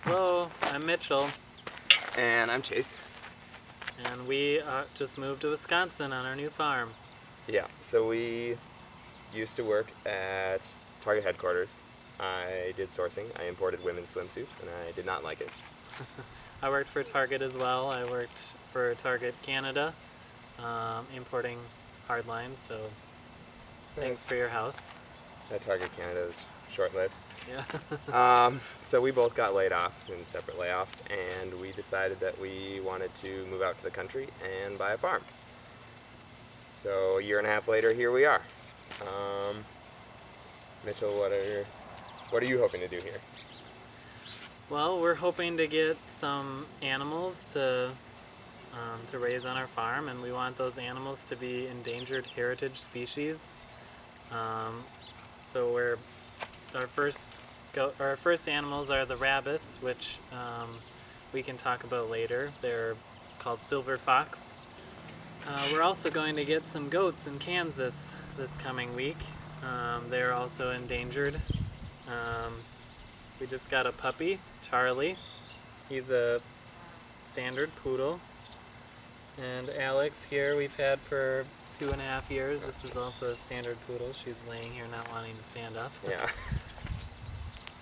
Hello, I'm Mitchell, And I'm Chase. and we just moved to Wisconsin on our new farm. Yeah, so we used to work at Target headquarters. I did sourcing. I imported women's swimsuits, and I did not like it. I worked for Target as well. I worked for Target Canada, importing hardlines, so thanks for your house. At Target Canada was short-lived. Yeah. So we both got laid off in separate layoffs, and we decided that we wanted to move out to the country and buy a farm. So a year and a half later, here we are. Um, Mitchell, what are you hoping to do here? Well, we're hoping to get some animals to raise on our farm, and we want those animals to be endangered heritage species. Um, so our first animals are the rabbits, which we can talk about later. They're called silver fox. We're also going to get some goats in Kansas this coming week. They're also endangered. Um, we just got a puppy, Charlie. He's a standard poodle. And Alex here we've had for 2.5 years. This is also a standard poodle. She's laying here not wanting to stand up. Yeah,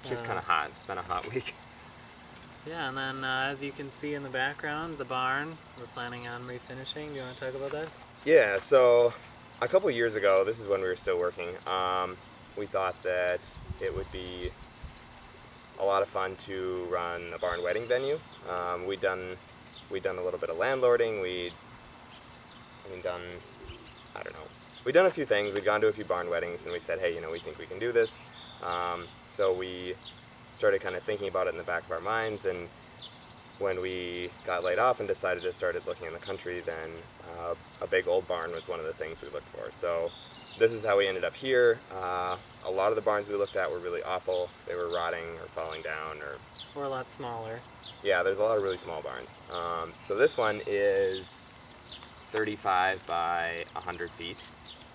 she's kind of hot. It's been a hot week. Yeah, and then as you can see in the background, the barn, we're planning on refinishing. Do you want to talk about that? Yeah, so a couple years ago, this is when we were still working, we thought that it would be a lot of fun to run a barn wedding venue. We'd done a little bit of landlording. We'd done, I don't know, we'd done a few things. We'd gone to a few barn weddings, and we said, hey, we think we can do this. So we started kind of thinking about it in the back of our minds, and when we got laid off and decided to start looking in the country, then a big old barn was one of the things we looked for. So this is how we ended up here. A lot of the barns we looked at were really awful. They were rotting or falling down, Or a lot smaller. yeah, there's a lot of really small barns. So this one is 35 by 100 feet,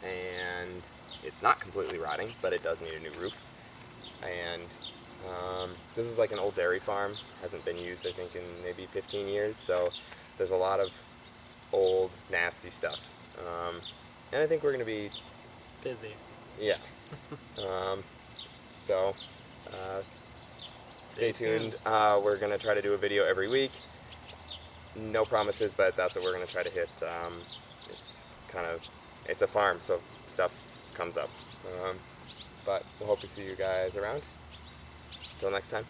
and it's not completely rotting, but it does need a new roof. And this is like an old dairy farm. Hasn't been used, I think, in maybe 15 years. So there's a lot of old, nasty stuff. And I think we're going to be, Busy. yeah. So stay tuned. We're going to try to do a video every week. No promises, but that's what we're going to try to hit. It's a farm, so stuff comes up. But we'll hope to see you guys around. Until next time.